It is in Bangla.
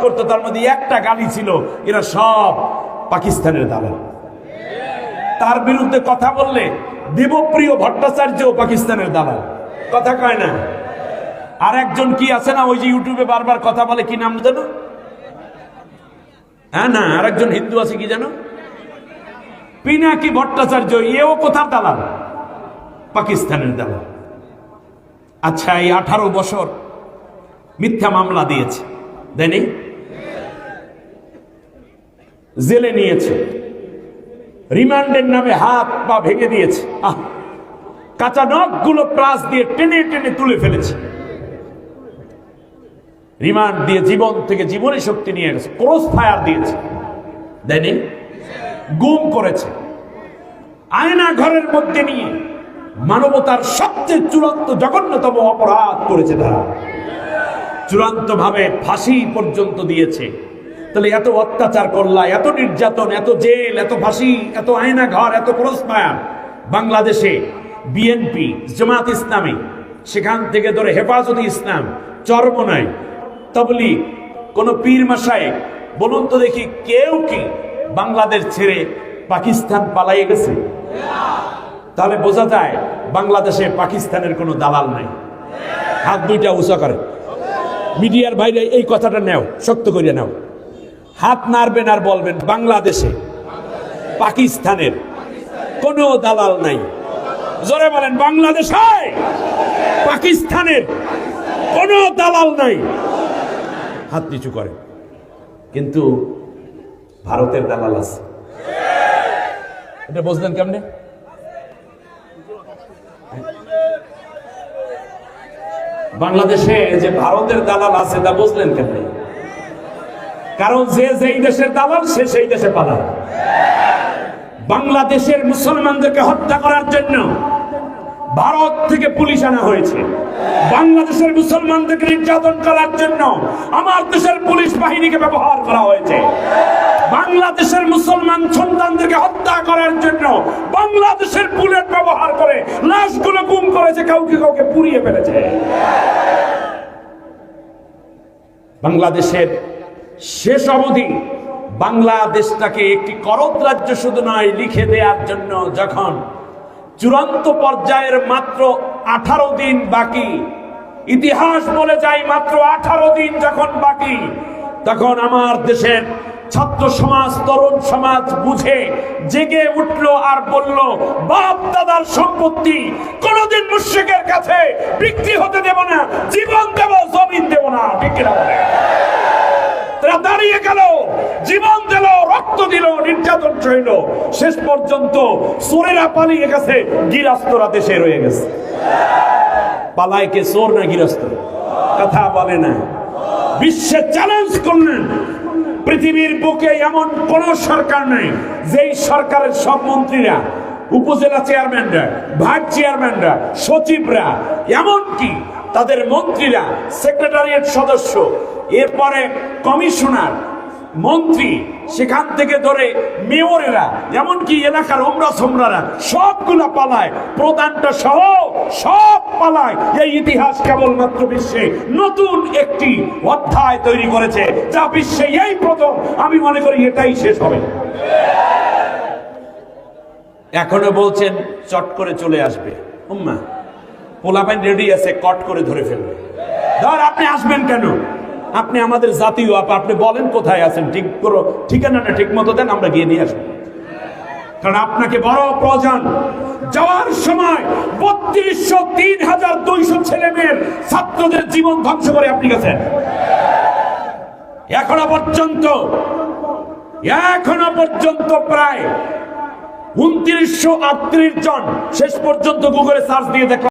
করতো, তার মধ্যে একটা গালি ছিল, এরা সব পাকিস্তানের দালাল। তার বিরুদ্ধে কথা বললে দেবপ্রিয় ভট্টাচার্য পাকিস্তানের দালাল, কথা কয় না। আর একজন কি আছে না, ওই যে ইউটিউবে বারবার কথা বলে, কি নাম জানো? হ্যাঁ না, আর একজন হিন্দু আছে, কি জানো? পিনাকি ভট্টাচার্য, এও কোথার দালাল? পাকিস্তানের দালাল। আচ্ছা, এই 18 বছর মিথ্যা মামলা দিয়েছে, দেয়নি? জেলে নিয়েছে, রিমান্ডের নামে হাত পা ভেঙে দিয়েছে, কাঁচা নখগুলো প্লাস দিয়ে টেনে টেনে তুলে ফেলেছে, রিমান্ড দিয়ে জীবন থেকে জীবনের শক্তি নিয়ে গেছে, ক্রস ফায়ার দিয়েছে, দেয়নি? গুম করেছে, আয়না ঘরের মধ্যে নিয়ে মানবতার সবচেয়ে চূড়ান্ত জঘন্যতম অপরাধ করেছে তারা, চূড়ান্ত ভাবে ফাঁসি পর্যন্ত দিয়েছে। তাহলে এত অত্যাচার করলা, এত নির্যাতন, এত জেল, এত ফাঁসি, এত আয়না ঘর, এত ক্রস ফায়ার, বাংলাদেশে বিএনপি, জামাত ইসলামী, সেখান থেকে ধরে হেফাজতে ইসলাম, চরমনাই, তাবলীগ, কোন পীর মাশায়েখ, বলুন তো দেখি কেউ কি বাংলাদেশ ছেড়ে পাকিস্তান পালাইয়ে গেছে? তাহলে বোঝা যায় বাংলাদেশে পাকিস্তানের কোনো দালাল নাই। হাত দুইটা উঁচা করে, মিডিয়ার বাইরে এই কথাটা নেও, শক্ত করে নাও, হাত নাড়বেন আর বলবেন বাংলাদেশে পাকিস্তানের কোনো দালাল নাই। জোরে বলেন, বাংলাদেশে পাকিস্তানের কোনো দালাল নাই। হাত নিচু করে। কিন্তু ভারতের দালাল আছে, এটা বুঝলেন কেমনে? বাংলাদেশে যে ভারতের দালাল আছে তা বুঝলেন কেমনে? কারণ যে যেই দেশের দালাল সে সেই দেশে পালায়। বাংলাদেশের মুসলমানদেরকে হত্যা করার জন্য ভারত থেকে পুলিশ আনা হয়েছে, বাংলাদেশের মুসলমানদেরকে নির্যাতন করার জন্য আমার দেশের পুলিশ বাহিনীকে ব্যবহার করা হয়েছে, বাংলাদেশের মুসলমান সন্তানদেরকে হত্যা করার জন্য বাংলাদেশের বুলেট ব্যবহার করে লাশগুলো গুম করেছে, কাউকে কাউকে পুড়িয়ে ফেলেছে। বাংলাদেশের শেষ অবধি বাংলাদেশটাকে একটি করদ রাজ্য শুধু নয় লিখে দেওয়ার জন্য যখন চূড়ান্ত পর্যায়ের মাত্র 18 দিন বাকি, ইতিহাস বলে যায় মাত্র 18 দিন যখন বাকি, তখন আমার দেশের ছাত্র সমাজ, তরুণ সমাজ বুঝে জেগে উঠলো আর বলল, বাপ দাদার সম্পত্তি কোনদিন মুশরিকের কাছে বিক্রি হতে দেব না, জীবন দেব, জমিন দেব না। ঠিক না? তারা দাঁড়িয়ে গেল, জীবন দিল, রক্ত দিল, নির্যাতন সইল, শেষ পর্যন্ত চোরেরা পালিয়ে গেছে, গৃহস্থরা দেশে রয়ে গেছে। পালায় কে, চোর না গৃহস্থ? কথা বলে না। বিশ্বে চ্যালেঞ্জ করলেন, পৃথিবীর বুকে এমন কোন সরকার নেই যেই সরকারের সব মন্ত্রীরা, উপজেলা চেয়ারম্যানরা, ভাইস চেয়ারম্যানরা, সচিবরা, এমনকি তাদের মন্ত্রীরা, সেক্রেটারিয়েট সদস্য, এরপরে কমিশনার, মন্ত্রী, সেখান থেকে ধরে মেয়রেরা, এমনকি এলাকার ওমরা সোমরারা সবগুলা পালায়, প্রধানটা সহ সব পালায়। এই ইতিহাস কেবলমাত্র বিশ্বে নতুন একটি অধ্যায় তৈরি করেছে, যা বিশ্বে এই প্রথম। আমি মনে করি এটাই শেষ হবে। এখনো বলছেন চট করে চলে আসবে, উম্মা পোলাপাইন রেডি আছে, কট করে ধরে ফেলবে। ধর আপনি আসবেন কেন? আপনি আমাদের জাতীয়, আপনি বলেন কোথায় আছেন, ঠিক করো, ঠিকানাটা ঠিক মতো দেন, আমরা গিয়ে নিয়ে আসবো। কারণ আপনাকে বড় প্রয়োজন। যাওয়ার সময় 3200 3200 ছেলে মেয়ের, ছাত্রদের জীবন ধ্বংস করে আপনি গেছেন। এখনো পর্যন্ত প্রায় 2938 জন, শেষ পর্যন্ত গুগলে সার্চ দিয়ে দেখলাম